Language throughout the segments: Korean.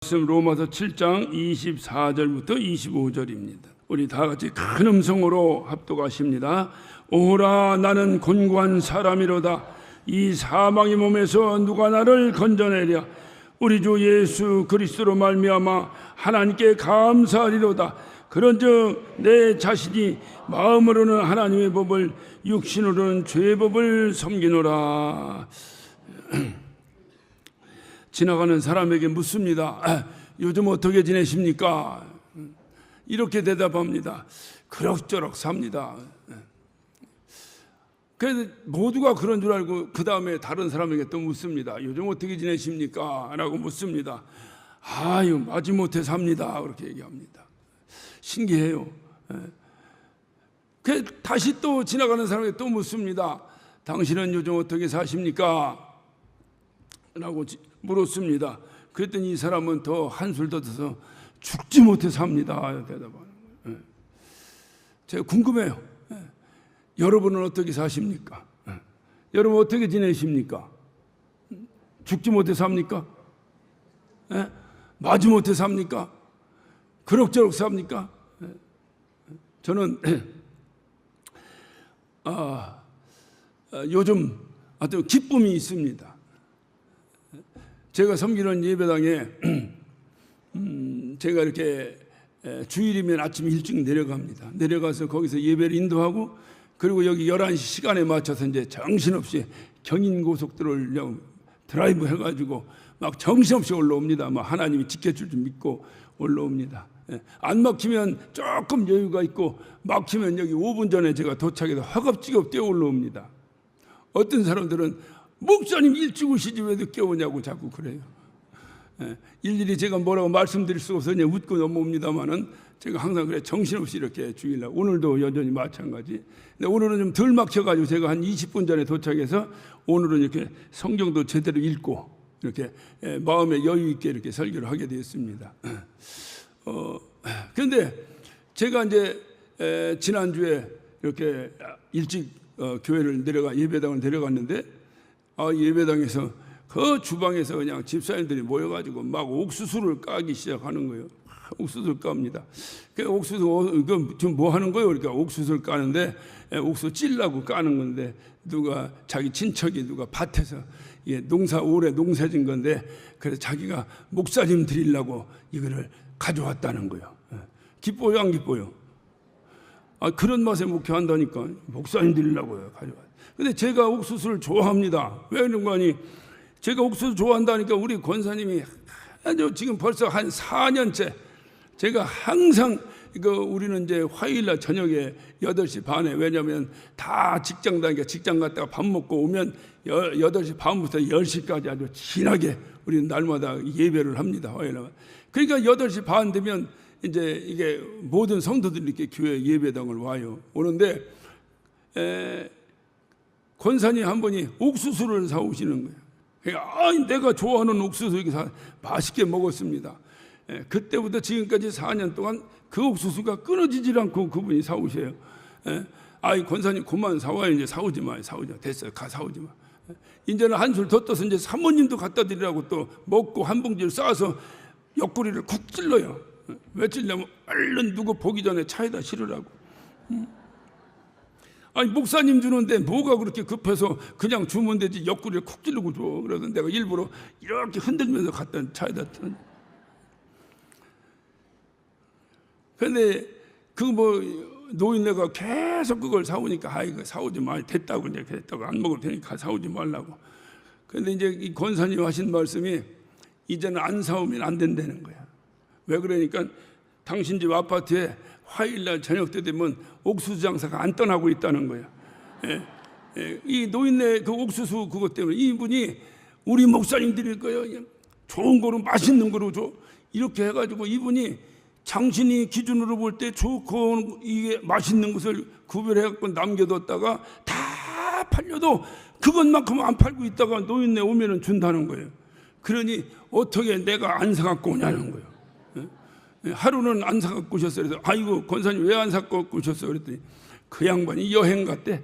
말씀 로마서 7장 24절부터 25절입니다. 우리 다 같이 큰 음성으로 합독하십니다. 오라 나는 곤고한 사람이로다. 이 사망의 몸에서 누가 나를 건져내랴. 우리 주 예수 그리스도로 말미암아 하나님께 감사하리로다. 그런즉 내 자신이 마음으로는 하나님의 법을, 육신으로는 죄의 법을 섬기노라. 지나가는 사람에게 묻습니다. 요즘 어떻게 지내십니까? 이렇게 대답합니다. 그럭저럭 삽니다. 그래서 모두가 그런 줄 알고 그 다음에 다른 사람에게 또 묻습니다. 요즘 어떻게 지내십니까? 라고 묻습니다. 아유 마지못해 삽니다. 그렇게 얘기합니다. 신기해요. 다시 또 지나가는 사람에게 또 묻습니다. 당신은 요즘 어떻게 사십니까? 라고 물었습니다. 그랬더니 이 사람은 더 한술 더 떠서 죽지 못해 삽니다. 대답하는 거예요. 제가 궁금해요. 여러분은 어떻게 사십니까? 여러분 어떻게 지내십니까? 죽지 못해 삽니까? 마지못해 삽니까? 그럭저럭 삽니까? 저는 요즘 아주 기쁨이 있습니다. 제가 섬기는 예배당에 제가 이렇게 주일이면 아침 일찍 내려갑니다. 내려가서 거기서 예배를 인도하고, 그리고 여기 11시 시간에 맞춰서 이제 정신없이 경인고속도로를 드라이브 해가지고 막 정신없이 올라옵니다. 막 하나님이 지켜줄 줄 믿고 올라옵니다. 안 막히면 조금 여유가 있고, 막히면 여기 5분 전에 제가 도착해서 허겁지겁 뛰어 올라옵니다. 어떤 사람들은 목사님 일찍 오시지 왜 늦게 오냐고 자꾸 그래요. 일일이 제가 뭐라고 말씀드릴 수가 없어서 그냥 웃고 넘어옵니다만은 제가 항상 그래 정신없이 이렇게 주일날, 오늘도 여전히 마찬가지. 근데 오늘은 좀 덜 막혀가지고 제가 한 20분 전에 도착해서 오늘은 이렇게 성경도 제대로 읽고 이렇게 마음에 여유 있게 이렇게 설교를 하게 되었습니다. 그런데 제가 이제 지난주에 이렇게 일찍 교회를 예배당을 내려갔는데, 예배당에서 그 주방에서 그냥 집사님들이 모여가지고 막 옥수수를 까기 시작하는 거예요. 옥수수를 깝니다. 그 옥수수 지금 뭐 하는 거예요? 그러니까 옥수수를 까는데 옥수수 찔라고 까는 건데, 누가 자기 친척이 누가 밭에서 올해 농사진 건데, 그래서 자기가 목사님 드리려고 이거를 가져왔다는 거예요. 기뻐요, 안 기뻐요? 그런 맛에 목회한다니까. 목사님 드리려고요, 가져왔. 근데 제가 옥수수를 좋아합니다. 왜 그런 거 아니? 제가 옥수수 좋아한다니까 우리 권사님이 지금 벌써 한 4년째 제가 항상 우리는 이제 화요일날 저녁에 8시 반에, 왜냐하면 다 직장 다니까 직장 갔다가 밥 먹고 오면 8시 반부터 10시까지 아주 진하게 우리는 날마다 예배를 합니다. 화요일날. 그러니까 8시 반 되면 이제 이게 모든 성도들이 이렇게 교회 예배당을 와요. 오는데 권사님 한 분이 옥수수를 사오시는 거예요. 그러니까 내가 좋아하는 옥수수 이렇게 맛있게 먹었습니다. 그때부터 지금까지 4년 동안 그 옥수수가 끊어지질 않고 그분이 사오셔요. 권사님 그만 사와요. 이제 사오지 마. 됐어요. 사오지 마. 이제는 한술 더 떠서 이제 사모님도 갖다 드리라고 또 먹고 한 봉지를 싸서 옆구리를 쿡 찔러요. 왜 찔냐면 얼른 누구 보기 전에 차에다 실으라고. 목사님 주는데 뭐가 그렇게 급해서 그냥 주면 되지 옆구리를 쿡 찌르고 줘. 그래서 내가 일부러 이렇게 흔들면서 갖다 차에다 튼. 근데 노인네가 계속 그걸 사오니까 이거 사오지 마. 됐다고 안 먹을 테니까 사오지 말라고. 근데 이제 이 권사님 하신 말씀이 이제는 안 사오면 안 된다는 거야. 왜 그러니까 당신 집 아파트에 화요일날 저녁 때 되면 옥수수 장사가 안 떠나고 있다는 거예요. 이 노인네 그 옥수수 그것 때문에 이분이 우리 목사님 드릴 거예요. 좋은 거로 맛있는 거로 줘. 이렇게 해가지고 이분이 당신이 기준으로 볼 때 좋고 이게 맛있는 것을 구별해갖고 남겨뒀다가 다 팔려도 그것만큼 안 팔고 있다가 노인네 오면은 준다는 거예요. 그러니 어떻게 내가 안 사갖고 오냐는 거예요. 하루는 안 사갖고 오셨어요. 그래서 권사님 왜 안 사갖고 오셨어요? 그랬더니 그 양반이 여행 갔대.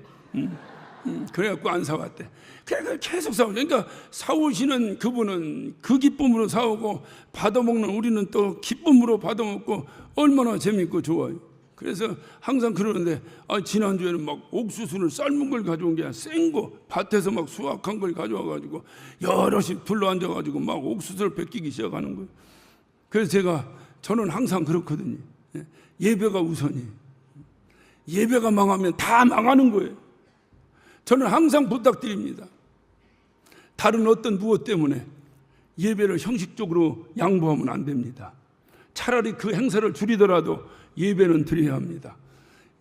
그래갖고 안 사왔대. 그러니까 계속 사오죠. 그러니까 사오시는 그분은 그 기쁨으로 사오고 받아먹는 우리는 또 기쁨으로 받아먹고 얼마나 재밌고 좋아요. 그래서 항상 그러는데 지난주에는 막 옥수수를 삶은 걸 가져온 게 아니라 생 거, 밭에서 막 수확한 걸 가져와가지고 여럿이 둘러앉아가지고 막 옥수수를 베끼기 시작하는 거예요. 그래서 저는 항상 그렇거든요. 예배가 우선이. 예배가 망하면 다 망하는 거예요. 저는 항상 부탁드립니다. 다른 어떤 무엇 때문에 예배를 형식적으로 양보하면 안 됩니다. 차라리 그 행사를 줄이더라도 예배는 드려야 합니다.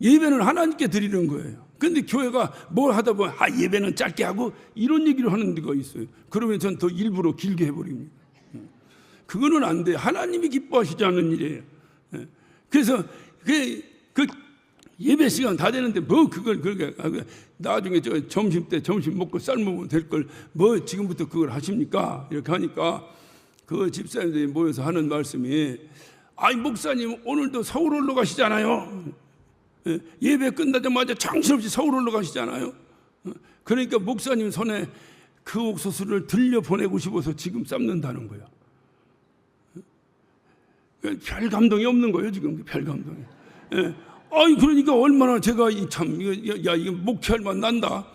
예배는 하나님께 드리는 거예요. 그런데 교회가 뭘 하다 보면 예배는 짧게 하고 이런 얘기를 하는 데가 있어요. 그러면 전 더 일부러 길게 해버립니다. 그거는 안 돼요. 하나님이 기뻐하시지 않는 일이에요. 그래서 그 예배 시간 다 되는데 뭐 그걸 그렇게 나중에 점심 때 점심 먹고 삶으면 될 걸 뭐 지금부터 그걸 하십니까? 이렇게 하니까 그 집사님들이 모여서 하는 말씀이 목사님 오늘도 서울 올라가시잖아요. 예배 끝나자마자 정신없이 서울 올라가시잖아요. 그러니까 목사님 손에 그 옥수수를 들려 보내고 싶어서 지금 삶는다는 거예요. 별 감동이 없는 거예요 지금. 별 감동이. 그러니까 얼마나 제가 이거 목회할 만 난다.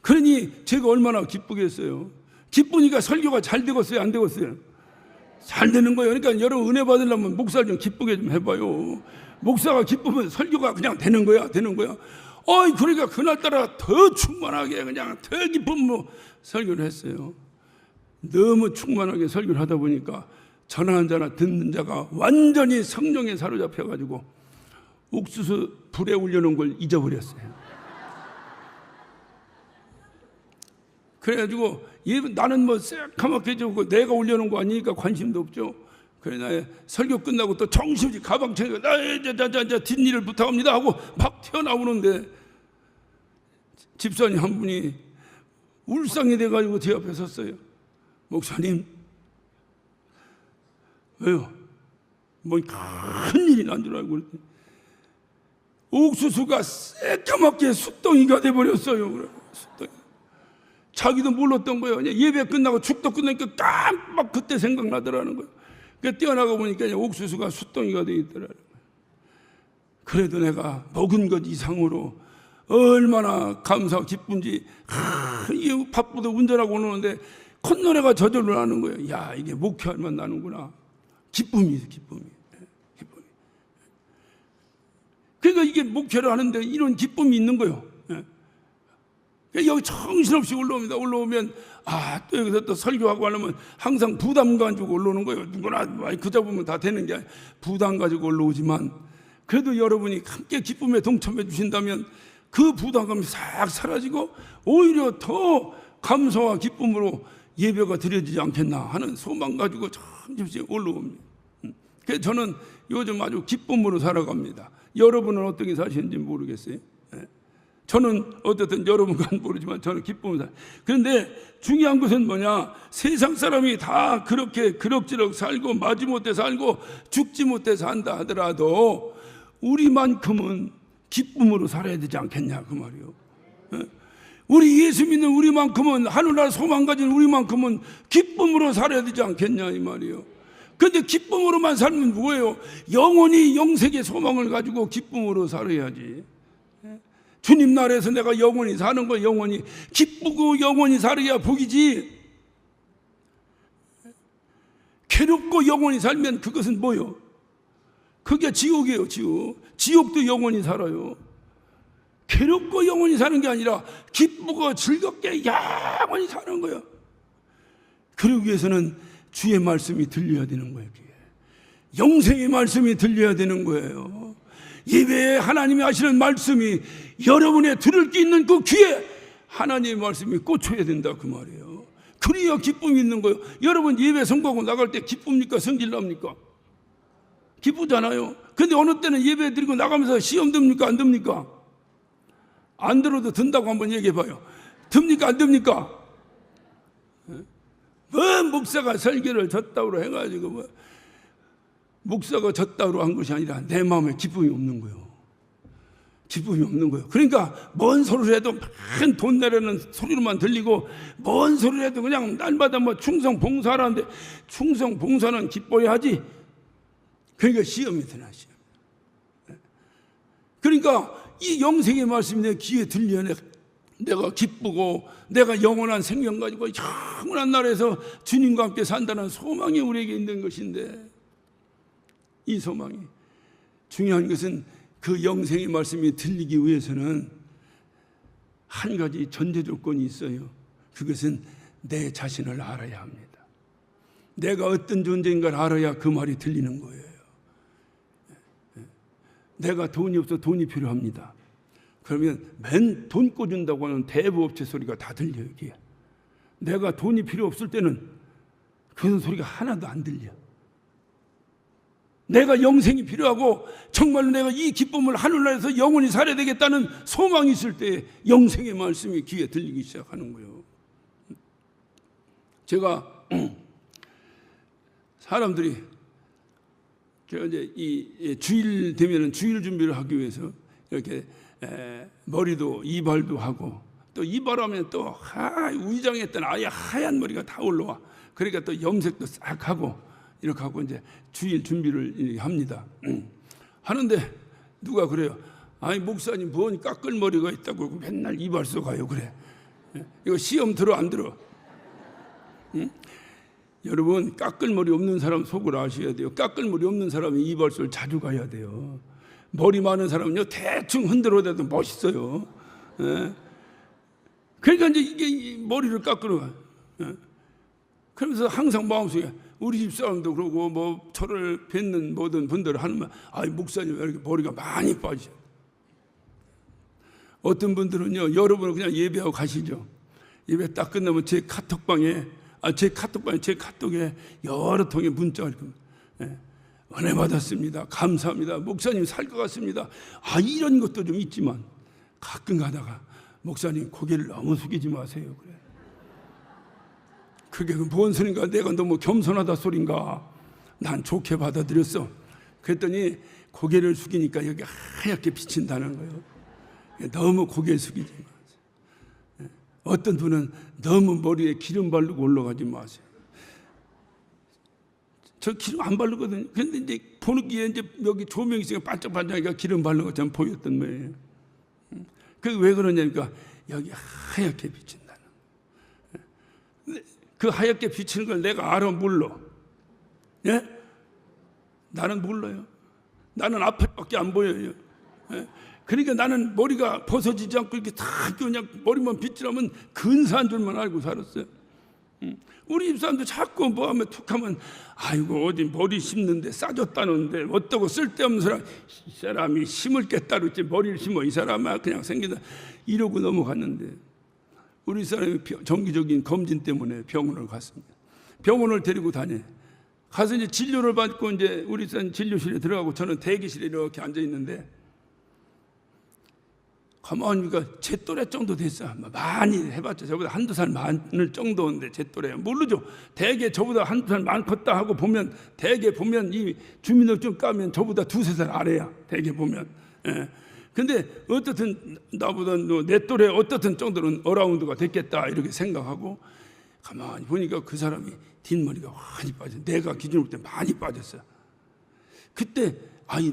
그러니 제가 얼마나 기쁘겠어요. 기쁘니까 설교가 잘 되겠어요, 안 되겠어요? 잘 되는 거예요. 그러니까 여러분 은혜 받으려면 목사를 좀 기쁘게 좀 해봐요. 목사가 기쁘면 설교가 그냥 되는 거야. 그러니까 그날따라 더 충만하게 그냥 더 기쁨으로 설교를 했어요. 너무 충만하게 설교를 하다 보니까 전하는 자나 듣는 자가 완전히 성령에 사로잡혀가지고 옥수수 불에 올려놓은 걸 잊어버렸어요. 그래가지고 나는 뭐 새까맣게 주고 내가 올려놓은 거 아니니까 관심도 없죠. 그래 나 설교 끝나고 또 정신없이 가방 챙겨 자 뒷일을 부탁합니다 하고 막 튀어나오는데 집사님 한 분이 울상이 돼가지고 제 앞에 섰어요. 목사님 왜요? 뭐 큰 일이 난 줄 알고 그랬더니 옥수수가 새까맣게 숫덩이가 돼버렸어요. 숫덩이. 자기도 몰랐던 거예요. 예배 끝나고 축도 끝나니까 깜빡 그때 생각나더라는 거예요. 그러니까 뛰어나가 보니까 옥수수가 숫덩이가 돼 있더라는 거예요. 그래도 내가 먹은 것 이상으로 얼마나 감사하고 기쁜지 바쁘다 운전하고 오는데 콧노래가 저절로 나는 거예요. 야 이게 목회하면 나는구나. 기쁨이. 그러니까 이게 목회를 하는데 이런 기쁨이 있는 거예요. 여기 정신없이 올라오면 또 여기서 또 설교하고 하려면 항상 부담 가지고 올라오는 거예요. 누구나 그 잡으면 다 되는 게 아니라 부담 가지고 올라오지만 그래도 여러분이 함께 기쁨에 동참해 주신다면 그 부담감이 싹 사라지고 오히려 더 감사와 기쁨으로 예배가 드려지지 않겠나 하는 소망 가지고 정신없이 올라옵니다. 그래서 저는 요즘 아주 기쁨으로 살아갑니다. 여러분은 어떻게 사시는지 모르겠어요. 저는 어쨌든 여러분과는 모르지만 저는 기쁨을 살아요. 그런데 중요한 것은 뭐냐? 세상 사람이 다 그렇게 그럭저럭 살고 마지못해 살고 죽지 못해 산다 하더라도 우리만큼은 기쁨으로 살아야 되지 않겠냐 그 말이에요. 우리 예수 믿는 우리만큼은 하늘나라 소망 가진 우리만큼은 기쁨으로 살아야 되지 않겠냐 이 말이에요. 그런데 기쁨으로만 살면 뭐예요? 영원히 영생의 소망을 가지고 기쁨으로 살아야지. 주님 나라에서 내가 영원히 사는 거 영원히 기쁘고 영원히 살아야 복이지. 괴롭고 영원히 살면 그것은 뭐요? 그게 지옥이에요. 지옥도 영원히 살아요. 괴롭고 영원히 사는 게 아니라 기쁘고 즐겁게 영원히 사는 거예요. 그러기 위해서는 주의 말씀이 들려야 되는 거예요. 영생의 말씀이 들려야 되는 거예요. 예배에 하나님이 하시는 말씀이 여러분의 들을 게 있는 그 귀에 하나님의 말씀이 꽂혀야 된다 그 말이에요. 그래야 기쁨이 있는 거예요. 여러분 예배 성공하고 나갈 때 기쁩니까? 성질납니까? 기쁘잖아요. 근데 어느 때는 예배 드리고 나가면서 시험 듭니까? 안 듭니까? 안 들어도 든다고 한번 얘기해 봐요. 듭니까? 안 듭니까? 뭐 목사가 설교를 졌다고 해가지고 뭐 목사가 졌다고 한 것이 아니라 내 마음에 기쁨이 없는 거예요. 기쁨이 없는 거예요. 그러니까 뭔 소리를 해도 큰 돈 내라는 소리로만 들리고, 뭔 소리를 해도 그냥 날마다 뭐 충성 봉사하라는데, 충성 봉사는 기뻐야 하지. 그러니까 시험이 드나, 시험. 그러니까 이 영생의 말씀이 내 귀에 들려. 내가 기쁘고 내가 영원한 생명 가지고 영원한 나라에서 주님과 함께 산다는 소망이 우리에게 있는 것인데, 이 소망이, 중요한 것은 그 영생의 말씀이 들리기 위해서는 한 가지 전제 조건이 있어요. 그것은 내 자신을 알아야 합니다. 내가 어떤 존재인가를 알아야 그 말이 들리는 거예요. 내가 돈이 없어 돈이 필요합니다. 그러면 맨 돈 꿔준다고 하는 대부업체 소리가 다 들려요. 여기에. 내가 돈이 필요 없을 때는 그런 소리가 하나도 안 들려. 내가 영생이 필요하고 정말로 내가 이 기쁨을 하늘나라에서 영원히 살아야 되겠다는 소망이 있을 때 영생의 말씀이 귀에 들리기 시작하는 거예요. 제가 사람들이, 제가 이제 이 주일 되면은 주일 준비를 하기 위해서 이렇게 머리도 이발도 하고, 또 이발하면 또 위장했던 아예 하얀 머리가 다 올라와. 그러니까 또 염색도 싹 하고 이렇게 하고 이제 주일 준비를 합니다. 하는데 누가 그래요. 아니 목사님 뭔 깎을 머리가 있다고 맨날 이발소 가요. 그래. 이거 시험 들어 안 들어? 응? 여러분, 깎을 머리 없는 사람 속을 아셔야 돼요. 깎을 머리 없는 사람이 이발소를 자주 가야 돼요. 머리 많은 사람은요 대충 흔들어대도 멋있어요. 예? 그러니까 이제 이게 머리를 깎으러 가. 예? 그러면서 항상 마음속에, 우리 집 사람도 그러고 뭐 저를 뵙는 모든 분들 하는 말, 아이 목사님 왜 이렇게 머리가 많이 빠져? 어떤 분들은요, 여러분은 그냥 예배하고 가시죠. 예배 딱 끝나면 제 카톡방에 제 카톡에 여러 통의 문자가 이렇게, 예, 은혜 받았습니다. 감사합니다. 목사님 살 것 같습니다. 이런 것도 좀 있지만 가끔 가다가, 목사님 고개를 너무 숙이지 마세요. 그래. 그게 뭔 소린가? 내가 너무 겸손하다 소린가? 난 좋게 받아들였어. 그랬더니 고개를 숙이니까 여기 하얗게 비친다는 거예요. 너무 고개 숙이지 마세요. 어떤 분은 너무 머리에 기름 바르고 올라가지 마세요. 저 기름 안 바르거든요. 근데 이제 보기에 이제 여기 조명이 있으니까 반짝반짝하니까 기름 바른 것처럼 보였던 거예요. 그 왜 그러냐니까 여기 하얗게 비친다는 거예요. 그 하얗게 비치는 걸 내가 알아 몰라? 예? 나는 몰라요. 나는 앞에밖에 안 보여요. 예? 그러니까 나는 머리가 벗어지지 않고 이렇게 다 그냥 머리만 빗질하면 근사한 줄만 알고 살았어요. 우리 집사람도 자꾸 뭐 하면 툭하면, 아이고 어디 머리 심는데 싸졌다는데 어떠고 쓸데없는 사람, 이 사람이 심을 게 따로 있지 머리를 심어 이 사람아 그냥 생기다, 이러고 넘어갔는데, 우리 사람이 정기적인 검진 때문에 병원을 갔습니다. 병원을 데리고 다녀. 가서 이제 진료를 받고 이제 우리 사람 진료실에 들어가고, 저는 대기실에 이렇게 앉아 있는데, 가만히 보니까 제 또래 정도 됐어. 많이 해봤자 저보다 한두 살 많을 정도인데, 제 또래 모르죠. 대개 저보다 한두 살 많겠다 하고 보면, 대개 보면 이 주민등록증 까면 저보다 두세 살 아래야. 대개 보면. 예. 근데 어떻든 나보다 내 또래 어떻든 정도는 어라운드가 됐겠다 이렇게 생각하고, 가만히 보니까 그 사람이 뒷머리가 많이 빠져. 내가 기준으로 볼 때 많이 빠졌어요. 그때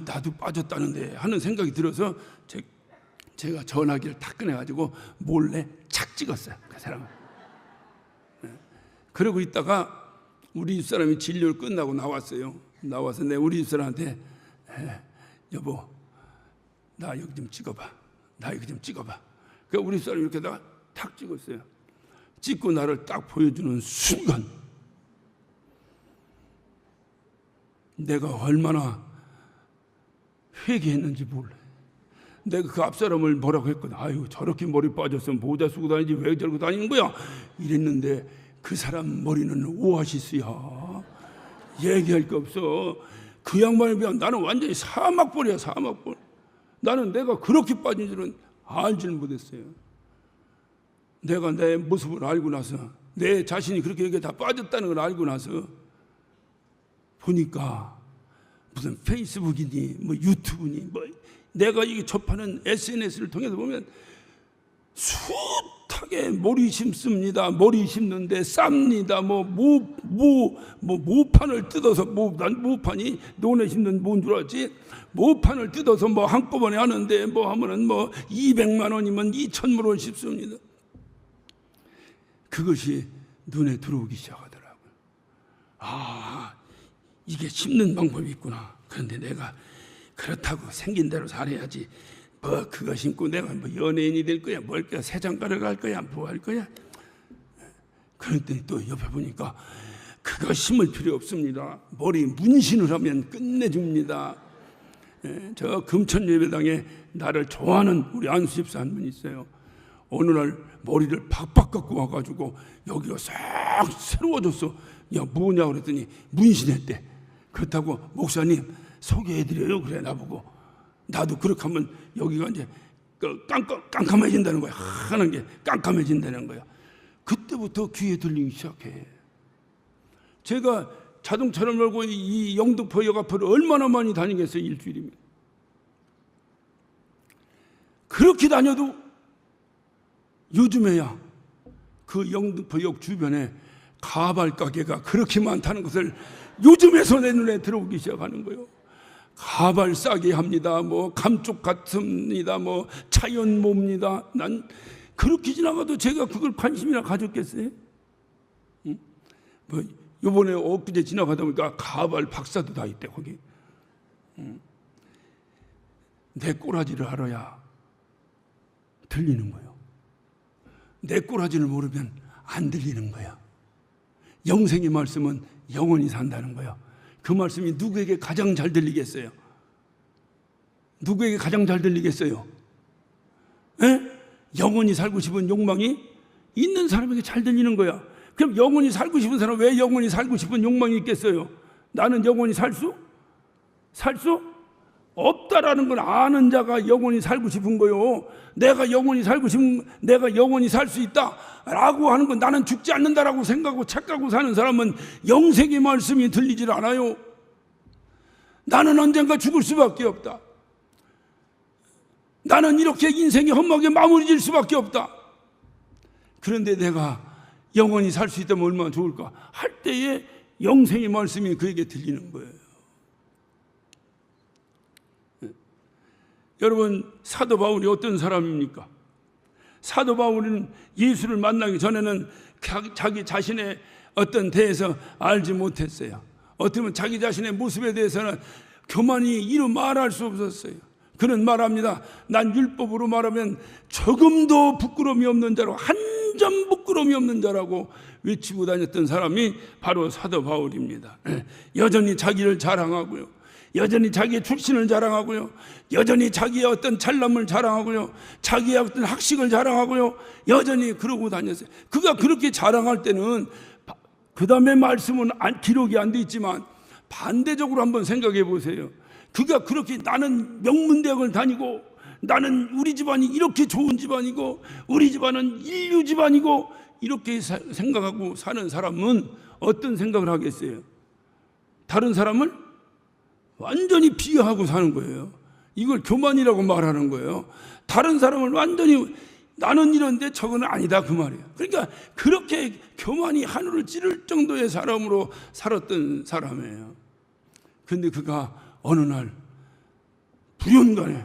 나도 빠졌다는데 하는 생각이 들어서 제가 전화기를 탁 꺼내가지고 몰래 착 찍었어요. 그 사람을. 그러고 있다가 우리 집사람이 진료를 끝나고 나왔어요. 나와서 우리 집사람한테, 여보 나 여기 좀 찍어봐. 나 여기 좀 찍어봐. 그러니까 우리 집사람이 이렇게다가 탁 찍었어요. 찍고 나를 딱 보여주는 순간 내가 얼마나 회개했는지 몰라요. 내가 그 앞사람을 뭐라고 했거든. 아유 저렇게 머리 빠졌으면 모자 쓰고 다니지 왜 저러고 다니는 거야? 이랬는데 그 사람 머리는 오아시스야. 얘기할 거 없어. 그 양반에 비하면 나는 완전히 사막벌이야. 사막벌. 나는 내가 그렇게 빠진 줄은 알지는 못했어요. 내가 내 모습을 알고 나서, 내 자신이 그렇게 여기에 다 빠졌다는 걸 알고 나서 보니까 무슨 페이스북이니 뭐 유튜브니 뭐 내가 이 접하는 SNS를 통해서 보면 숱하게 머리 심습니다. 머리 심는데 쌉니다. 모판을 뜯어서 난 모판이 논에 심는 뭔 줄 알지? 모판을 뜯어서 한꺼번에 하는데 하면은 200만 원이면 2,000만 원 심습니다. 그것이 눈에 들어오기 시작하더라고요. 아, 이게 심는 방법이 있구나. 그런데 내가 그렇다고 생긴 대로 살아야지. 그거 심고 내가 연예인이 될 거야, 뭘 거야, 세장가를 갈 거야, 뭐 할 거야. 그랬더니 또 옆에 보니까 그거 심을 필요 없습니다. 머리 문신을 하면 끝내줍니다. 저 금천 예배당에 나를 좋아하는 우리 안수 집사 한 분 있어요. 어느 날 머리를 박박 깎고 와가지고 여기가 싹 새로워졌어. 야, 뭐냐 그랬더니 문신했대. 그렇다고 목사님 소개해드려요 그래. 나보고 나도 그렇게 하면 여기가 이제 깜깜해진다는 거야. 하는 게 깜깜해진다는 거야. 그때부터 귀에 들리기 시작해. 제가 자동차를 몰고 이 영등포역 앞을 얼마나 많이 다니겠어요. 일주일이면. 그렇게 다녀도 요즘에야 그 영등포역 주변에 가발 가게가 그렇게 많다는 것을 요즘에서 내 눈에 들어오기 시작하는 거예요. 가발 싸게 합니다. 감쪽 같습니다. 차연모입니다. 난 그렇게 지나가도 제가 그걸 관심이나 가졌겠어요? 응? 요번에 엊그제 지나가다 보니까 가발 박사도 다 있대 거기. 응? 내 꼬라지를 알아야 들리는 거예요. 내 꼬라지를 모르면 안 들리는 거야. 영생의 말씀은 영원히 산다는 거야. 그 말씀이 누구에게 가장 잘 들리겠어요? 누구에게 가장 잘 들리겠어요? 에? 영원히 살고 싶은 욕망이 있는 사람에게 잘 들리는 거야. 그럼 영원히 살고 싶은 사람은 왜 영원히 살고 싶은 욕망이 있겠어요? 나는 영원히 살 수 없다라는 걸 아는 자가 영원히 살고 싶은 거요. 내가 영원히 살고 싶은, 내가 영원히 살 수 있다라고 하는 건 나는 죽지 않는다라고 생각하고 착각하고 사는 사람은 영생의 말씀이 들리질 않아요. 나는 언젠가 죽을 수밖에 없다. 나는 이렇게 인생이 험하게 마무리질 수밖에 없다. 그런데 내가 영원히 살 수 있다면 얼마나 좋을까 할 때에 영생의 말씀이 그에게 들리는 거예요. 여러분, 사도 바울이 어떤 사람입니까? 사도 바울은 예수를 만나기 전에는 자기 자신의 어떤 대해서 알지 못했어요. 어떻게 보면 자기 자신의 모습에 대해서는 교만이 이루 말할 수 없었어요. 그는 말합니다. 난 율법으로 말하면 조금도 부끄러움이 없는 자로, 한 점 부끄러움이 없는 자라고 외치고 다녔던 사람이 바로 사도 바울입니다. 여전히 자기를 자랑하고요, 여전히 자기의 출신을 자랑하고요, 여전히 자기의 어떤 잘남을 자랑하고요, 자기의 어떤 학식을 자랑하고요, 여전히 그러고 다녔어요. 그가 그렇게 자랑할 때는 그 다음에 말씀은 기록이 안 돼 있지만 반대적으로 한번 생각해 보세요. 그가 그렇게 나는 명문대학을 다니고, 나는 우리 집안이 이렇게 좋은 집안이고, 우리 집안은 인류 집안이고, 이렇게 생각하고 사는 사람은 어떤 생각을 하겠어요? 다른 사람을 완전히 비하하고 사는 거예요. 이걸 교만이라고 말하는 거예요. 다른 사람을 완전히 나는 이런데 저거는 아니다 그 말이에요. 그러니까 그렇게 교만이 하늘을 찌를 정도의 사람으로 살았던 사람이에요. 그런데 그가 어느 날 불현간에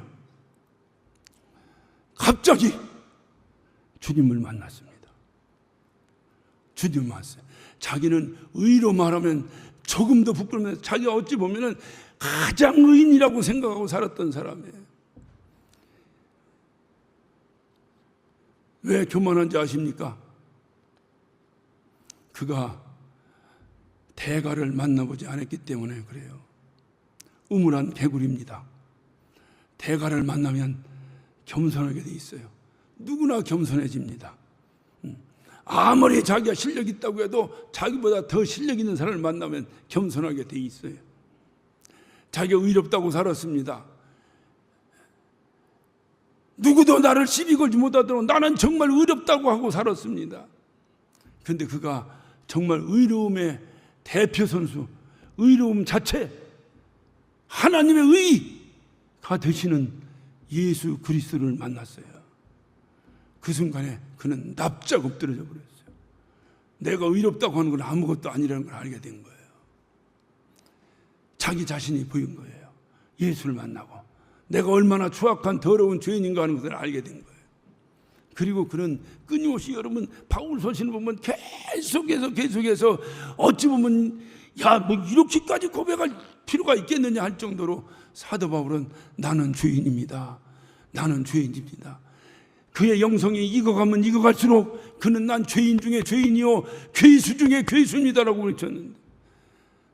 갑자기 주님을 만났습니다. 주님을 만났어요. 자기는 의로 말하면 조금도 부끄러우면서 자기가 어찌 보면은 가장 의인이라고 생각하고 살았던 사람이에요. 왜 교만한지 아십니까? 그가 대가를 만나보지 않았기 때문에 그래요. 우물한 개구리입니다. 대가를 만나면 겸손하게 돼 있어요. 누구나 겸손해집니다. 아무리 자기가 실력 있다고 해도 자기보다 더 실력 있는 사람을 만나면 겸손하게 돼 있어요. 자기가 의롭다고 살았습니다. 누구도 나를 시비 걸지 못하도록 나는 정말 의롭다고 하고 살았습니다. 그런데 그가 정말 의로움의 대표 선수, 의로움 자체, 하나님의 의가 되시는 예수 그리스도를 만났어요. 그 순간에 그는 납작 엎드러져 버렸어요. 내가 의롭다고 하는 건 아무것도 아니라는 걸 알게 된 거예요. 자기 자신이 보인 거예요. 예수를 만나고 내가 얼마나 추악한 더러운 죄인인가 하는 것을 알게 된 거예요. 그리고 그는 끊임없이, 여러분 바울 서신을 보면 계속해서 어찌 보면 뭐 이렇게까지 고백할 필요가 있겠느냐 할 정도로 사도 바울은 나는 죄인입니다. 나는 죄인입니다. 그의 영성이 익어가면 익어갈수록 그는 난 죄인 중에 죄인이요 괴수 중에 괴수입니다라고 외쳤는데,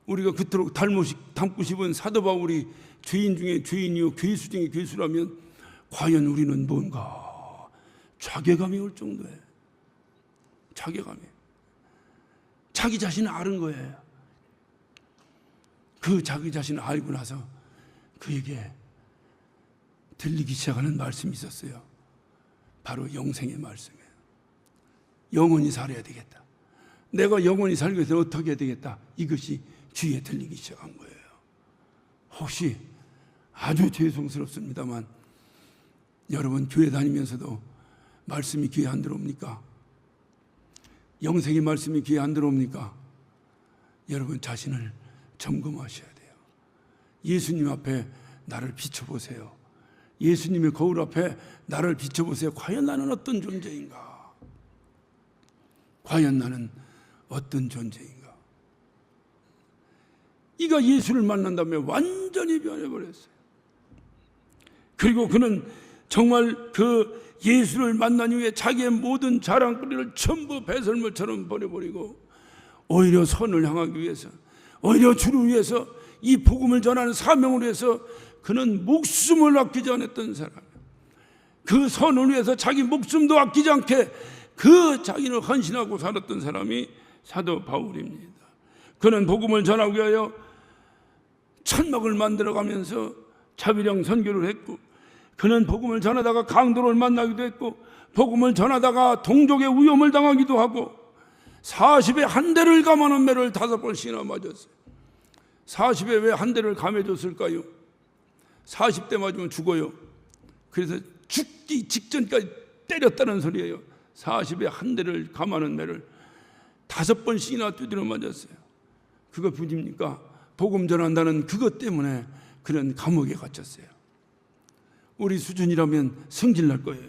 우리가 그토록 닮고 싶은 사도 바울이 죄인 중에 죄인이요 괴수 중에 괴수라면 과연 우리는 뭔가 자괴감이 올 정도예요. 자괴감이. 자기 자신을 아는 거예요. 그 자기 자신을 알고 나서 그에게 들리기 시작하는 말씀이 있었어요. 바로 영생의 말씀이에요. 영원히 살아야 되겠다. 내가 영원히 살기 위해서 어떻게 해야 되겠다. 이것이 귀에 들리기 시작한 거예요. 혹시 아주 죄송스럽습니다만 여러분 교회 다니면서도 말씀이 귀에 안 들어옵니까? 영생의 말씀이 귀에 안 들어옵니까? 여러분 자신을 점검하셔야 돼요. 예수님 앞에 나를 비춰보세요. 예수님의 거울 앞에 나를 비춰보세요. 과연 나는 어떤 존재인가? 과연 나는 어떤 존재인가? 이가 예수를 만난 다음에 완전히 변해버렸어요. 그리고 그는 정말 그 예수를 만난 이후에 자기의 모든 자랑거리를 전부 배설물처럼 버려버리고 오히려 선을 향하기 위해서, 오히려 주를 위해서, 이 복음을 전하는 사명을 위해서 그는 목숨을 아끼지 않았던 사람이에요. 그 선을 위해서 자기 목숨도 아끼지 않게 그 자기를 헌신하고 살았던 사람이 사도 바울입니다. 그는 복음을 전하기 위하여 천막을 만들어가면서 자비령 선교를 했고, 그는 복음을 전하다가 강도를 만나기도 했고, 복음을 전하다가 동족의 위험을 당하기도 하고, 40에 한 대를 감하는 매를 5번씩이나 맞았어요. 40에 왜 한 대를 감해줬을까요? 40대 맞으면 죽어요. 그래서 죽기 직전까지 때렸다는 소리예요. 40에 한 대를 감하는 매를 5번씩이나 두드려 맞았어요. 그거 부집니까? 복음 전한다는 그것 때문에 그런 감옥에 갇혔어요. 우리 수준이라면 승질날 거예요.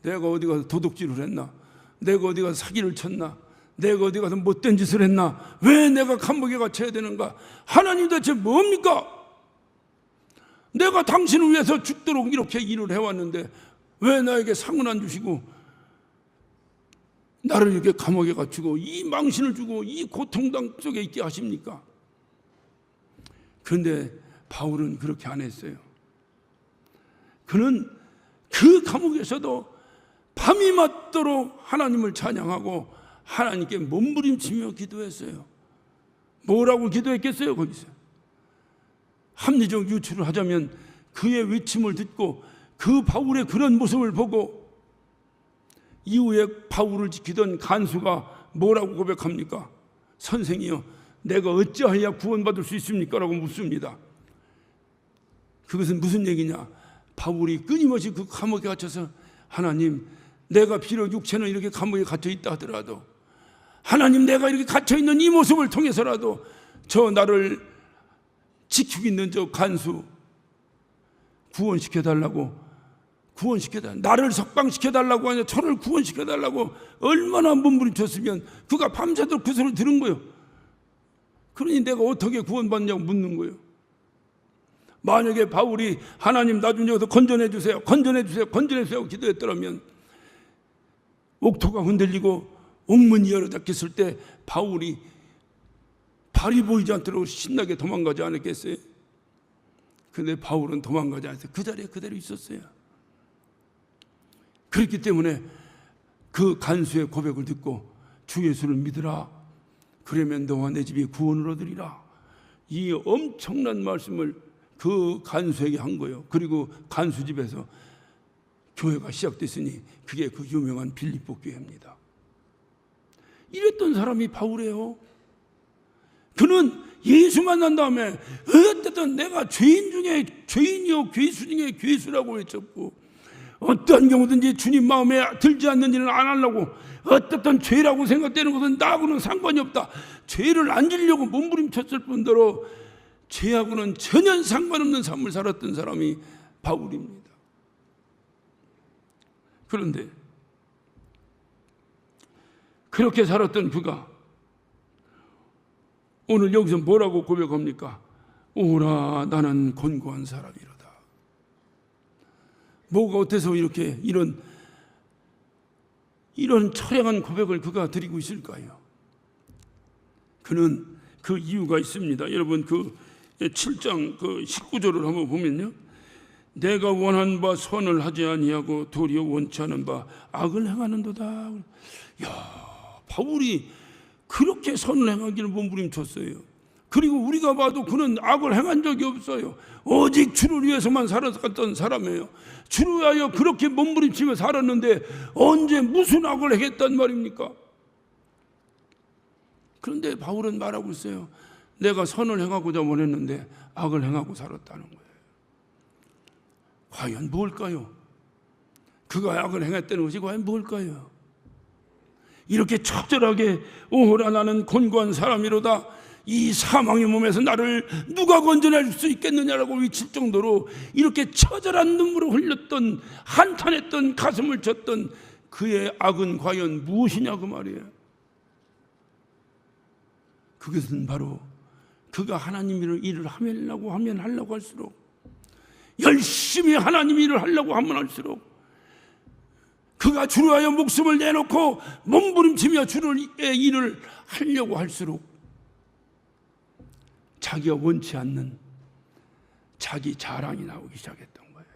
내가 어디 가서 도둑질을 했나? 내가 어디 가서 사기를 쳤나? 내가 어디 가서 못된 짓을 했나? 왜 내가 감옥에 갇혀야 되는가? 하나님 대체 뭡니까? 내가 당신을 위해서 죽도록 이렇게 일을 해왔는데 왜 나에게 상은 안 주시고 나를 이렇게 감옥에 갇히고 이 망신을 주고 이 고통당 속에 있게 하십니까? 그런데 바울은 그렇게 안 했어요. 그는 그 감옥에서도 밤이 맞도록 하나님을 찬양하고 하나님께 몸부림치며 기도했어요. 뭐라고 기도했겠어요? 거기서 합리적 유추를 하자면 그의 외침을 듣고 그 바울의 그런 모습을 보고 이후에 바울을 지키던 간수가 뭐라고 고백합니까? 선생이여, 내가 어찌하여야 구원받을 수 있습니까? 라고 묻습니다. 그것은 무슨 얘기냐? 바울이 끊임없이 그 감옥에 갇혀서 하나님, 내가 비록 육체는 이렇게 감옥에 갇혀 있다 하더라도 하나님, 내가 이렇게 갇혀 있는 이 모습을 통해서라도 저 나를 지키고 있는 저 간수 구원시켜달라고, 나를 석방시켜달라고 하냐, 저를 구원시켜달라고 얼마나 몸부림쳤으면 그가 밤새도록 그 소리를 들은 거예요. 그러니 내가 어떻게 구원받냐고 묻는 거예요. 만약에 바울이 하나님 나 좀 여기서 건져내 주세요 하고 기도했더라면 옥토가 흔들리고 옥문이 열어닫혔을 때 바울이 발이 보이지 않도록 신나게 도망가지 않았겠어요? 그런데 바울은 도망가지 않았어요. 그 자리에 그대로 있었어요. 그렇기 때문에 그 간수의 고백을 듣고 주 예수를 믿으라, 그러면 너와 내 집이 구원을 얻으리라, 이 엄청난 말씀을 그 간수에게 한 거예요. 그리고 간수 집에서 교회가 시작됐으니 그게 그 유명한 빌립보 교회입니다. 이랬던 사람이 바울이에요. 그는 예수 만난 다음에 어떻든 내가 죄인 중에 죄인이요 괴수 중에 괴수라고 외쳤고, 어떤 경우든지 주님 마음에 들지 않는 일은 안 하려고, 어떻든 죄라고 생각되는 것은 나하고는 상관이 없다, 죄를 안 지려고 몸부림쳤을 뿐더러 죄하고는 전혀 상관없는 삶을 살았던 사람이 바울입니다. 그런데 그렇게 살았던 그가 오늘 여기서 뭐라고 고백합니까? 오라 나는 곤고한 사람이로다. 뭐가 어때서 이렇게 이런 처량한 고백을 그가 드리고 있을까요? 그는 그 이유가 있습니다. 여러분 그 7장 그 19절을 한번 보면요, 내가 원하는 바 선을 하지 아니하고 도리어 원치 않은 바 악을 행하는도다. 야, 바울이 그렇게 선을 행하기를 몸부림쳤어요. 그리고 우리가 봐도 그는 악을 행한 적이 없어요. 오직 주를 위해서만 살았던 사람이에요. 주를 위하여 그렇게 몸부림치며 살았는데 언제 무슨 악을 행했단 말입니까? 그런데 바울은 말하고 있어요. 내가 선을 행하고자 원했는데 악을 행하고 살았다는 거예요. 과연 뭘까요? 그가 악을 행했다는 것이 과연 뭘까요? 이렇게 처절하게 오호라 나는 곤고한 사람이로다, 이 사망의 몸에서 나를 누가 건져낼 수 있겠느냐라고 외칠 정도로 이렇게 처절한 눈물을 흘렸던, 한탄했던, 가슴을 쳤던 그의 악은 과연 무엇이냐 그 말이에요. 그것은 바로 그가 하나님 일을 하려고 할수록, 열심히 하나님 일을 하려고 하면 할수록, 그가 주를 위하여 목숨을 내놓고 몸부림치며 주의 일을 하려고 할수록 자기가 원치 않는 자기 자랑이 나오기 시작했던 거예요.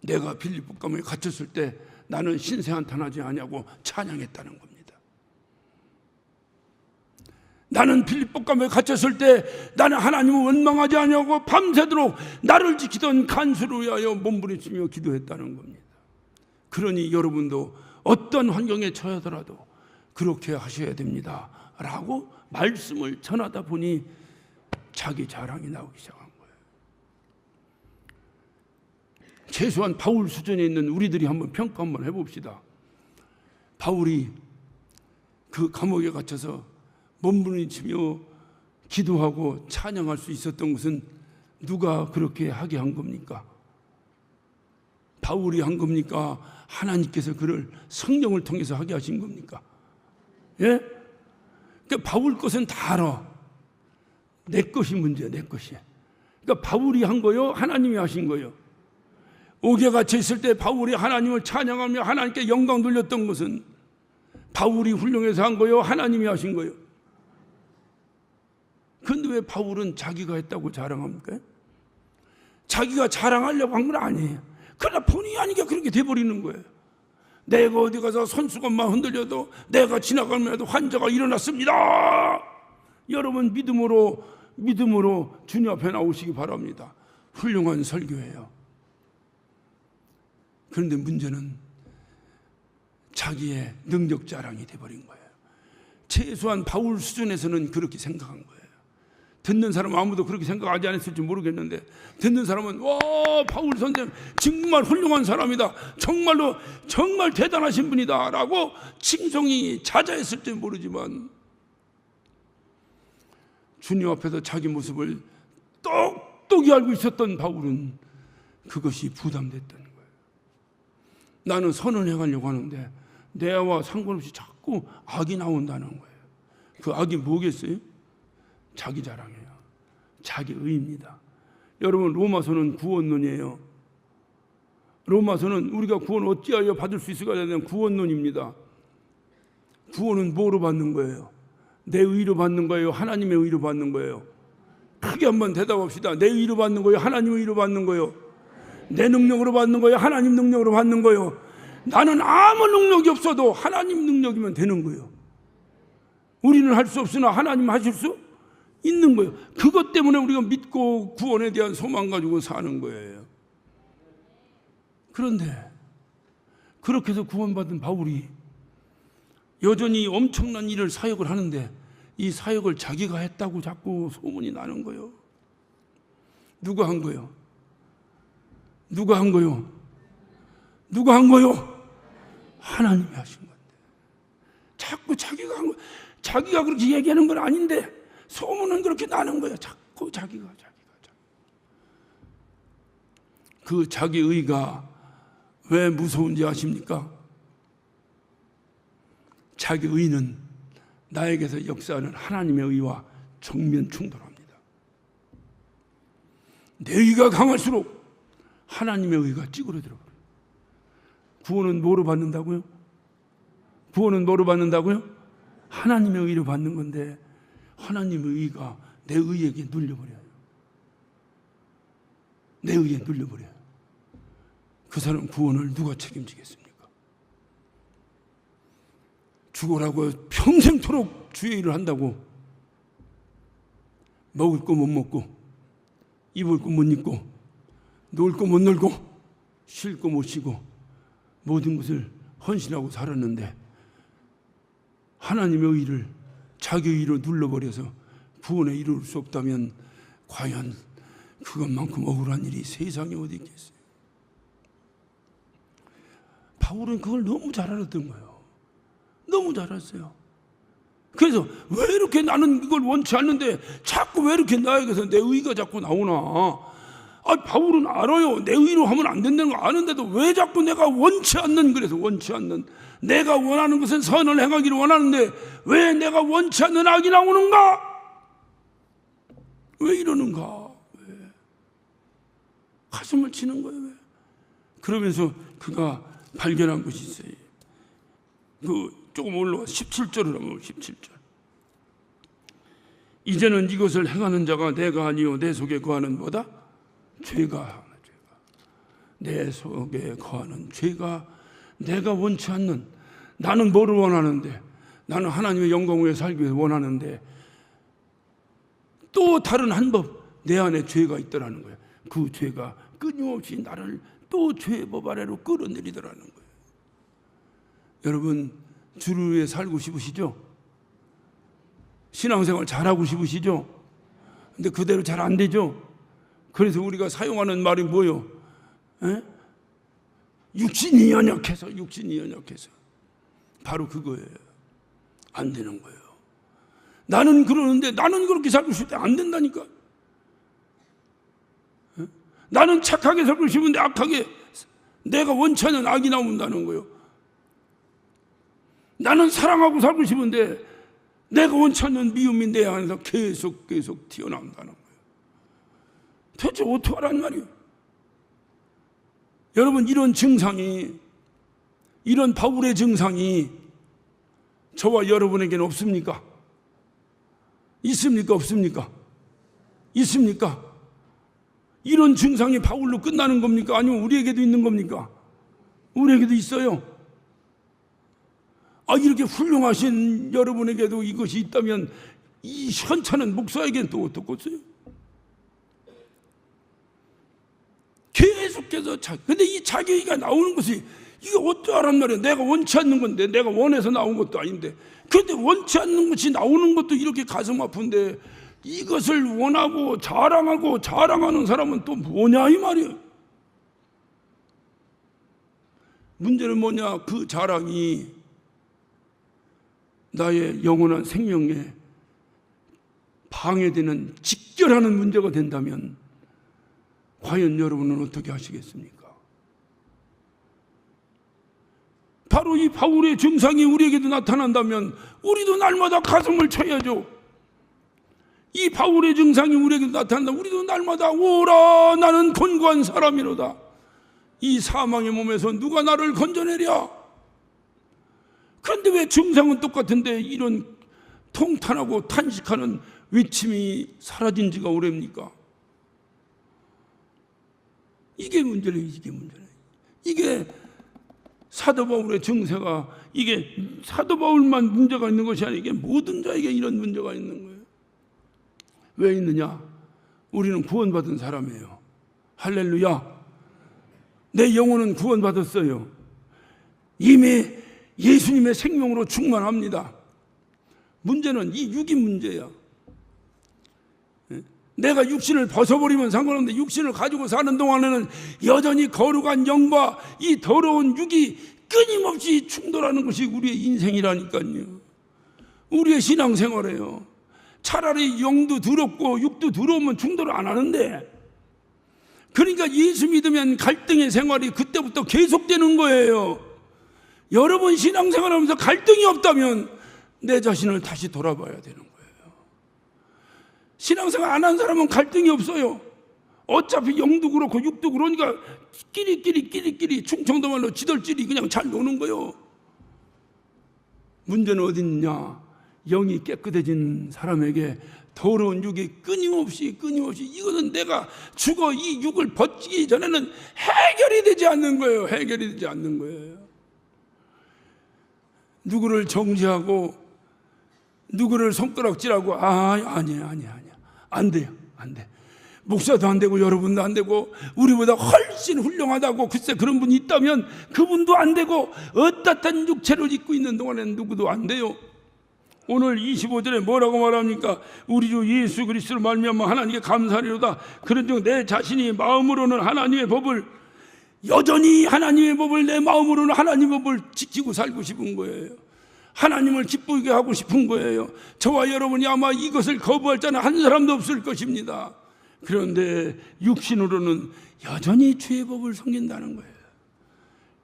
내가 빌립보 감옥에 갇혔을 때 나는 신세 한탄하지 아니하고 찬양했다는 겁니다. 나는 빌립보 감옥에 갇혔을 때 나는 하나님을 원망하지 아니하고 밤새도록 나를 지키던 간수를 위하여 몸부림치며 기도했다는 겁니다. 그러니 여러분도 어떤 환경에 처하더라도 그렇게 하셔야 됩니다 라고 말씀을 전하다 보니 자기 자랑이 나오기 시작한 거예요. 최소한 바울 수준에 있는 우리들이 한번 평가 한번 해봅시다. 바울이 그 감옥에 갇혀서 몸부림치며 기도하고 찬양할 수 있었던 것은 누가 그렇게 하게 한 겁니까? 바울이 한 겁니까? 하나님께서 그를 성령을 통해서 하게 하신 겁니까? 예? 그러니까 바울 것은 다 알아. 내 것이 문제야, 내 것이. 그러니까 바울이 한 거요, 하나님이 하신 거요. 옥에 갇혀 있을 때 바울이 하나님을 찬양하며 하나님께 영광 돌렸던 것은 바울이 훌륭해서 한 거요, 하나님이 하신 거요. 그런데 왜 바울은 자기가 했다고 자랑합니까? 자기가 자랑하려고 한 건 아니에요. 그러나 본의 아니게 그렇게 돼버리는 거예요. 내가 어디 가서 손수건만 흔들려도, 내가 지나가면 해도 환자가 일어났습니다. 여러분 믿음으로 주님 앞에 나오시기 바랍니다. 훌륭한 설교예요. 그런데 문제는 자기의 능력 자랑이 돼버린 거예요. 최소한 바울 수준에서는 그렇게 생각한 거예요. 듣는 사람은 아무도 그렇게 생각하지 않았을지 모르겠는데, 듣는 사람은 와, 바울 선생님 정말 훌륭한 사람이다, 정말 대단하신 분이다 라고 칭송이 자자했을지 모르지만, 주님 앞에서 자기 모습을 똑똑히 알고 있었던 바울은 그것이 부담됐다는 거예요. 나는 선을 행하려고 하는데 내와 상관없이 자꾸 악이 나온다는 거예요. 그 악이 뭐겠어요? 자기 자랑이에요. 자기 의입니다. 여러분 로마서는 구원론이에요. 로마서는 우리가 구원 어찌하여 받을 수 있을까에 대한 구원론입니다. 구원은 뭐로 받는 거예요? 내 의로 받는 거예요? 하나님의 의로 받는 거예요? 크게 한번 대답합시다. 내 의로 받는 거예요? 하나님의 의로 받는 거예요? 내 능력으로 받는 거예요? 하나님 능력으로 받는 거예요? 나는 아무 능력이 없어도 하나님 능력이면 되는 거예요. 우리는 할 수 없으나 하나님 하실 수 있는 거예요. 그것 때문에 우리가 믿고 구원에 대한 소망 가지고 사는 거예요. 그런데 그렇게 해서 구원받은 바울이 여전히 엄청난 일을 사역을 하는데 이 사역을 자기가 했다고 자꾸 소문이 나는 거예요. 누가 한 거예요? 누가 한 거요? 누가 한 거요? 하나님이 하신 건데. 자꾸 자기가 한 거, 자기가 그렇게 얘기하는 건 아닌데 소문은 그렇게 나는 거예요. 자꾸 자기가. 그 자기 의가 왜 무서운지 아십니까? 자기 의는 나에게서 역사하는 하나님의 의와 정면 충돌합니다. 내 의가 강할수록 하나님의 의가 찌그러들어버려요. 구원은 뭐로 받는다고요? 구원은 뭐로 받는다고요? 하나님의 의로 받는 건데 하나님의 의가 내 의에게 눌려버려요. 내 의에 눌려버려요. 그 사람 구원을 누가 책임지겠습니까? 죽으라고 평생토록 주의 일을 한다고 먹을 거 못 먹고 입을 거 못 입고 놀 거 못 놀고 쉴 거 못 쉬고 모든 것을 헌신하고 살았는데 하나님의 의를 자기 의로 눌러버려서 구원에 이룰 수 없다면 과연 그것만큼 억울한 일이 세상에 어디 있겠어요? 바울은 그걸 너무 잘 알았던 거예요. 너무 잘 알았어요. 그래서 왜 이렇게 나는 이걸 원치 않는데 자꾸 왜 이렇게 나에게서 내 의가 자꾸 나오나? 바울은 알아요. 내 의로 하면 안 된다는 거 아는데도 왜 자꾸 내가 원치 않는, 그래서 원치 않는, 내가 원하는 것은 선을 행하기를 원하는데 왜 내가 원치 않는 악이 나오는가? 왜 이러는가? 왜? 가슴을 치는 거예요. 왜? 그러면서 그가 발견한 것이 있어요. 조금 올라와 17절을 하면 17절. 이제는 이것을 행하는 자가 내가 아니요 내 속에 거하는 뭐다? 죄가. 내 속에 거하는 죄가 내가 원치 않는, 나는 뭐를 원하는데, 나는 하나님의 영광 위에 살기 위해 원하는데 또 다른 한 법, 내 안에 죄가 있더라는 거예요. 그 죄가 끊임없이 나를 또 죄의 법 아래로 끌어내리더라는 거예요. 여러분, 주를 위해 살고 싶으시죠? 신앙생활 잘하고 싶으시죠? 근데 그대로 잘 안 되죠? 그래서 우리가 사용하는 말이 뭐예요? 육신이 연약해서 바로 그거예요. 안 되는 거예요. 나는 그러는데 나는 그렇게 살고 싶을 때 안 된다니까. 나는 착하게 살고 싶은데 악하게, 내가 원치 않는 악이 나온다는 거예요. 나는 사랑하고 살고 싶은데 내가 원치 않는 미움이 내 안에서 계속 튀어나온다는 거예요. 대체 어떻게 하란 말이에요? 여러분, 이런 증상이, 이런 바울의 증상이 저와 여러분에게는 없습니까? 있습니까? 없습니까? 있습니까? 이런 증상이 바울로 끝나는 겁니까? 아니면 우리에게도 있는 겁니까? 우리에게도 있어요. 이렇게 훌륭하신 여러분에게도 이것이 있다면 이 현찬은 목사에게는 또 어떻겠어요? 계속해서 근데 이 자기가 나오는 것이 이게 어떠하란 말이에요? 내가 원치 않는 건데, 내가 원해서 나온 것도 아닌데, 그런데 원치 않는 것이 나오는 것도 이렇게 가슴 아픈데 이것을 원하고 자랑하는 사람은 또 뭐냐 이 말이에요. 문제는 뭐냐? 그 자랑이 나의 영원한 생명에 방해되는 직결하는 문제가 된다면 과연 여러분은 어떻게 하시겠습니까? 바로 이 바울의 증상이 우리에게도 나타난다면 우리도 날마다 가슴을 쳐야죠. 이 바울의 증상이 우리에게도 나타난다면 우리도 날마다 오라 나는 곤고한 사람이로다. 이 사망의 몸에서 누가 나를 건져내랴. 그런데 왜 증상은 똑같은데 이런 통탄하고 탄식하는 외침이 사라진 지가 오래입니까? 이게 문제래요. 이게 사도 바울의 증세가, 이게 사도 바울만 문제가 있는 것이 아니라 이게 모든 자에게 이런 문제가 있는 거예요. 왜 있느냐? 우리는 구원받은 사람이에요. 할렐루야. 내 영혼은 구원받았어요. 이미 예수님의 생명으로 충만합니다. 문제는 이 육이 문제야. 내가 육신을 벗어버리면 상관없는데 육신을 가지고 사는 동안에는 여전히 거룩한 영과 이 더러운 육이 끊임없이 충돌하는 것이 우리의 인생이라니까요. 우리의 신앙생활이에요. 차라리 영도 더럽고 육도 더러우면 충돌을 안 하는데, 그러니까 예수 믿으면 갈등의 생활이 그때부터 계속되는 거예요. 여러분 신앙생활하면서 갈등이 없다면 내 자신을 다시 돌아봐야 되는 거예요. 신앙생활 안 한 사람은 갈등이 없어요. 어차피 영도 그렇고 육도 그러니까 끼리끼리 충청도 말로 지들끼리 그냥 잘 노는 거예요. 문제는 어디 있냐? 영이 깨끗해진 사람에게 더러운 육이 끊임없이 이거는 내가 죽어 이 육을 벗기기 전에는 해결이 되지 않는 거예요. 해결이 되지 않는 거예요. 누구를 정죄하고 누구를 손가락질하고 아니야 안 돼요. 안 돼. 목사도 안 되고 여러분도 안 되고 우리보다 훨씬 훌륭하다고 글쎄 그런 분이 있다면 그분도 안 되고 어떻든 육체를 입고 있는 동안에는 누구도 안 돼요. 오늘 25절에 뭐라고 말합니까? 우리 주 예수 그리스도로 말미암아 하나님께 감사하리로다. 그런즉 내 자신이 마음으로는 하나님의 법을 여전히 하나님의 법을 내 마음으로는 하나님의 법을 지키고 살고 싶은 거예요. 하나님을 기쁘게 하고 싶은 거예요. 저와 여러분이 아마 이것을 거부할 자는 한 사람도 없을 것입니다. 그런데 육신으로는 여전히 주의 법을 섬긴다는 거예요.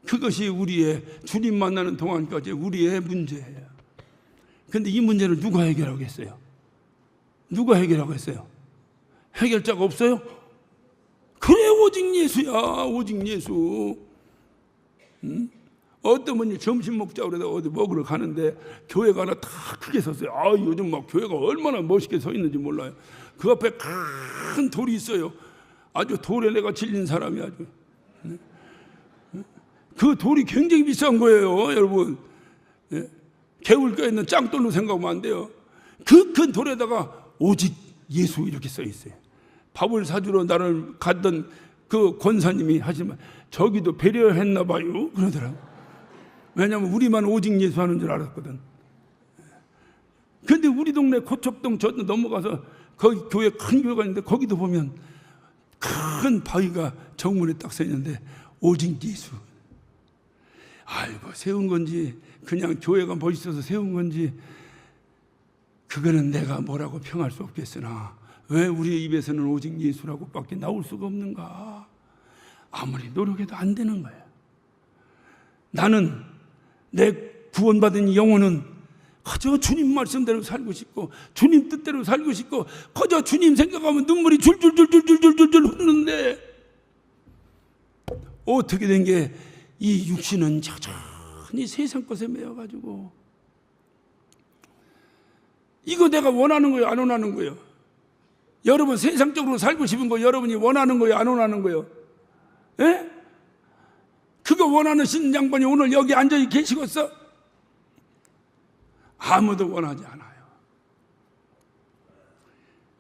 그것이 우리의 주님 만나는 동안까지 우리의 문제예요. 그런데 이 문제를 누가 해결하겠어요? 누가 해결하겠어요? 해결자가 없어요? 그래, 오직 예수야. 오직 예수. 어떤 분이 점심 먹자고 그러다가 어디 먹으러 가는데 교회가 하나 다 크게 섰어요. 요즘 막 교회가 얼마나 멋있게 서 있는지 몰라요. 그 앞에 큰 돌이 있어요. 아주 돌에 내가 질린 사람이 아주. 그 돌이 굉장히 비싼 거예요, 여러분. 개울가에 있는 짱돌로 생각하면 안 돼요. 그 큰 돌에다가 오직 예수 이렇게 써 있어요. 밥을 사주러 나를 갔던 그 권사님이 하시면 저기도 배려했나 봐요 그러더라고요. 왜냐하면 우리만 오직 예수 하는 줄 알았거든. 근데 우리 동네 고척동 저 넘어가서 거기 교회 큰 교회가 있는데 거기도 보면 큰 바위가 정문에 딱 서 있는데 오직 예수. 아이고, 세운 건지 그냥 교회가 멋있어서 세운 건지 그거는 내가 뭐라고 평할 수 없겠으나 왜 우리의 입에서는 오직 예수라고 밖에 나올 수가 없는가? 아무리 노력해도 안 되는 거야. 나는 내 구원받은 영혼은 그저 주님 말씀대로 살고 싶고 주님 뜻대로 살고 싶고 그저 주님 생각하면 눈물이 줄줄줄줄줄줄줄 흐르는데 어떻게 된 게 이 육신은 여전히 세상 것에 매여가지고 이거 내가 원하는 거예요, 안 원하는 거예요? 여러분 세상적으로 살고 싶은 거 여러분이 원하는 거예요, 안 원하는 거예요? 예? 그거 원하는 양반이 오늘 여기 앉아 계시겠어? 아무도 원하지 않아요.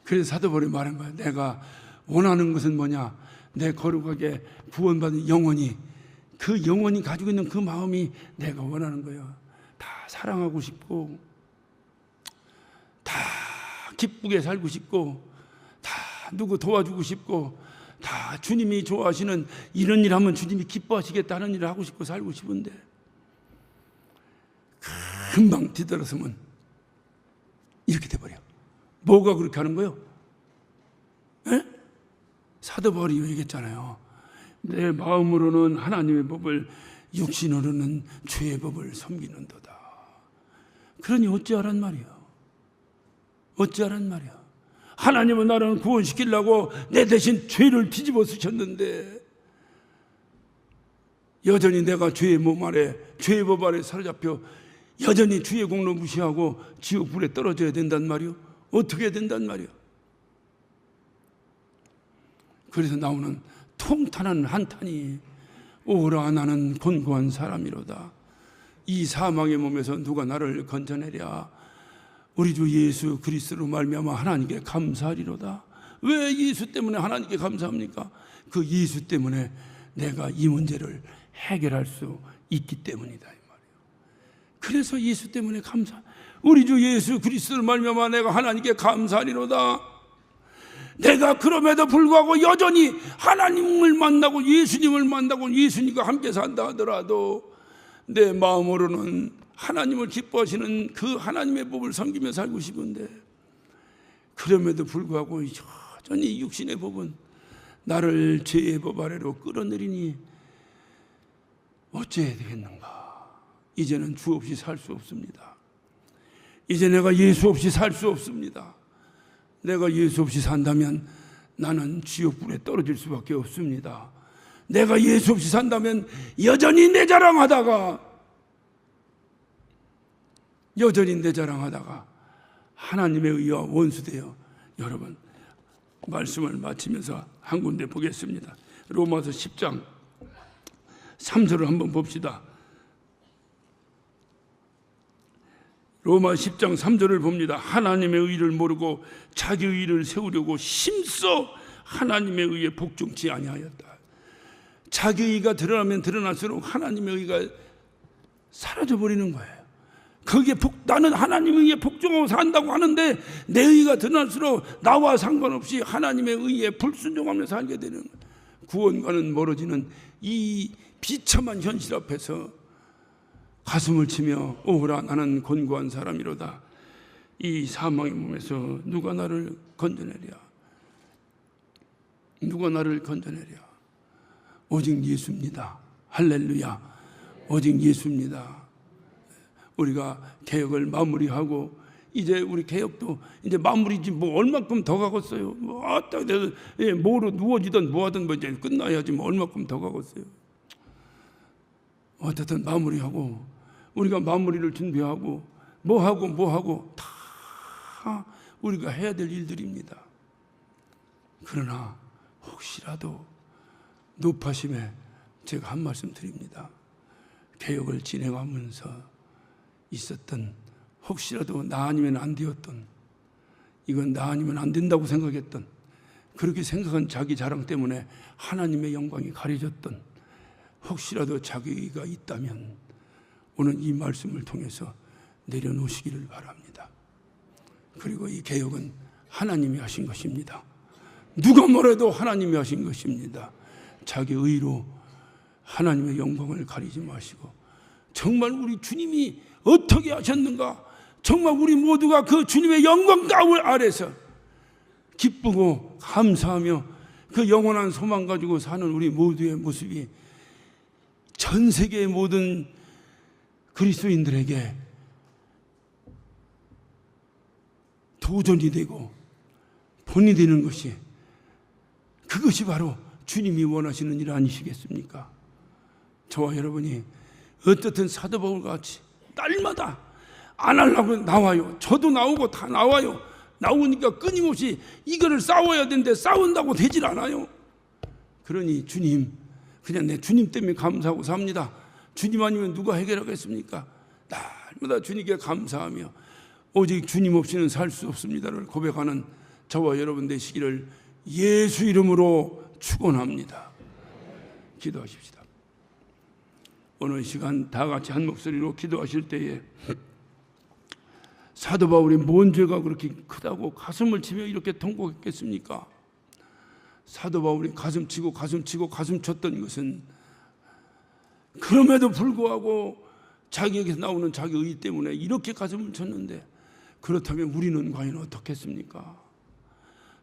그래서 사도 바울이 말한 거예요. 내가 원하는 것은 뭐냐? 내 거룩하게 구원받은 영혼이, 그 영혼이 가지고 있는 그 마음이 내가 원하는 거예요. 다 사랑하고 싶고 다 기쁘게 살고 싶고 다 누구 도와주고 싶고 다 주님이 좋아하시는 이런 일 하면 주님이 기뻐하시겠다는 일을 하고 싶고 살고 싶은데 금방 뒤돌아서면 이렇게 돼버려. 뭐가 그렇게 하는 거예요? 에? 사도 바울이 얘기했잖아요. 내 마음으로는 하나님의 법을 육신으로는 주의 법을 섬기는도다. 그러니 어찌하란 말이야? 어찌하란 말이야? 하나님은 나를 구원시키려고 내 대신 죄를 뒤집어 쓰셨는데 여전히 내가 죄의 몸 아래, 죄의 법 아래 사로잡혀 여전히 주의 공로 무시하고 지옥 불에 떨어져야 된단 말이요? 어떻게 해야 된단 말이요? 그래서 나오는 통탄한 한탄이 오라 나는 곤고한 사람이로다. 이 사망의 몸에서 누가 나를 건져내랴. 우리 주 예수 그리스도로 말미암아 하나님께 감사하리로다. 왜 예수 때문에 하나님께 감사합니까? 그 예수 때문에 내가 이 문제를 해결할 수 있기 때문이다 이 말이에요. 그래서 예수 때문에 감사. 우리 주 예수 그리스도를 말미암아 내가 하나님께 감사하리로다. 내가 그럼에도 불구하고 여전히 하나님을 만나고 예수님을 만나고 예수님과 함께 산다 하더라도 내 마음으로는 하나님을 기뻐하시는 그 하나님의 법을 섬기며 살고 싶은데, 그럼에도 불구하고 여전히 육신의 법은 나를 죄의 법 아래로 끌어내리니 어찌해야 되겠는가. 이제는 주 없이 살 수 없습니다. 이제 내가 예수 없이 살 수 없습니다. 내가 예수 없이 산다면 나는 지옥불에 떨어질 수밖에 없습니다. 내가 예수 없이 산다면 여전히 내 자랑하다가 하나님의 의와 원수되어, 여러분 말씀을 마치면서 한 군데 보겠습니다. 로마서 10장 3절을 한번 봅시다. 로마 10장 3절을 봅니다. 하나님의 의를 모르고 자기 의를 세우려고 힘써 하나님의 의에 복종치 아니하였다. 자기 의가 드러나면 드러날수록 하나님의 의가 사라져버리는 거예요. 거기에 나는 하나님의 의에 복종하고 산다고 하는데 내 의가 드러날수록 나와 상관없이 하나님의 의에 불순종하며 살게 되는 거예요. 구원과는 멀어지는 이 비참한 현실 앞에서 가슴을 치며 오호라 나는 곤고한 사람이로다. 이 사망의 몸에서 누가 나를 건져내랴. 누가 나를 건져내랴. 오직 예수입니다. 할렐루야. 오직 예수입니다. 우리가 개혁을 마무리하고 이제 우리 개혁도 이제 마무리지 뭐 얼마큼 더 가겠어요. 뭐 뭐로 누워지든 뭐하든 뭐 이제 끝나야지 뭐 얼마큼 더 가겠어요. 어쨌든 마무리하고 우리가 마무리를 준비하고 뭐하고 다 우리가 해야 될 일들입니다. 그러나 혹시라도 높아심에 제가 한 말씀 드립니다. 개혁을 진행하면서 있었던, 혹시라도 나 아니면 안 되었던, 이건 나 아니면 안 된다고 생각했던, 그렇게 생각한 자기 자랑 때문에 하나님의 영광이 가려졌던 혹시라도 자기가 있다면 오늘 이 말씀을 통해서 내려놓으시기를 바랍니다. 그리고 이 개혁은 하나님이 하신 것입니다. 누가 뭐래도 하나님이 하신 것입니다. 자기 의로 하나님의 영광을 가리지 마시고 정말 우리 주님이 어떻게 하셨는가, 정말 우리 모두가 그 주님의 영광 가운 아래서 기쁘고 감사하며 그 영원한 소망 가지고 사는 우리 모두의 모습이 전 세계의 모든 그리스도인들에게 도전이 되고 본이 되는 것이, 그것이 바로 주님이 원하시는 일 아니시겠습니까? 저와 여러분이 어떻든 사도 바울 같이 날마다 안 하려고 나와요. 저도 나오고 다 나와요. 나오니까 끊임없이 이거를 싸워야 되는데 싸운다고 되질 않아요. 그러니 주님, 그냥 내 주님 때문에 감사하고 삽니다. 주님 아니면 누가 해결하겠습니까? 날마다 주님께 감사하며 오직 주님 없이는 살 수 없습니다를 고백하는 저와 여러분 되시기를 예수 이름으로 축원합니다. 기도하십시다. 오늘 시간 다 같이 한 목소리로 기도하실 때에 사도 바울이 뭔 죄가 그렇게 크다고 가슴을 치며 이렇게 통곡했겠습니까? 사도 바울이 가슴 치고 쳤던 것은 그럼에도 불구하고 자기에게서 나오는 자기 의 때문에 이렇게 가슴을 쳤는데, 그렇다면 우리는 과연 어떻겠습니까?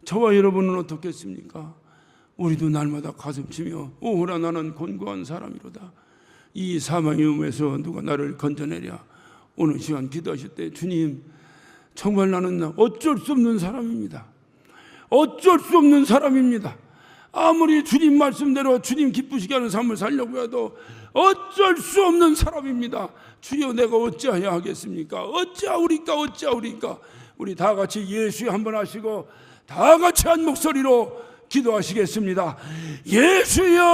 저와 여러분은 어떻겠습니까? 우리도 날마다 가슴 치며 오호라 나는 곤고한 사람이로다. 이 사망의 음에서 누가 나를 건져내랴. 오늘 시간 기도하실 때 주님, 정말 나는 어쩔 수 없는 사람입니다. 어쩔 수 없는 사람입니다. 아무리 주님 말씀대로 주님 기쁘시게 하는 삶을 살려고 해도 어쩔 수 없는 사람입니다. 주여 내가 어찌해야 하겠습니까? 어찌하오리까. 우리 다 같이 예수 한번 하시고 다 같이 한 목소리로 기도하시겠습니다. 예수여.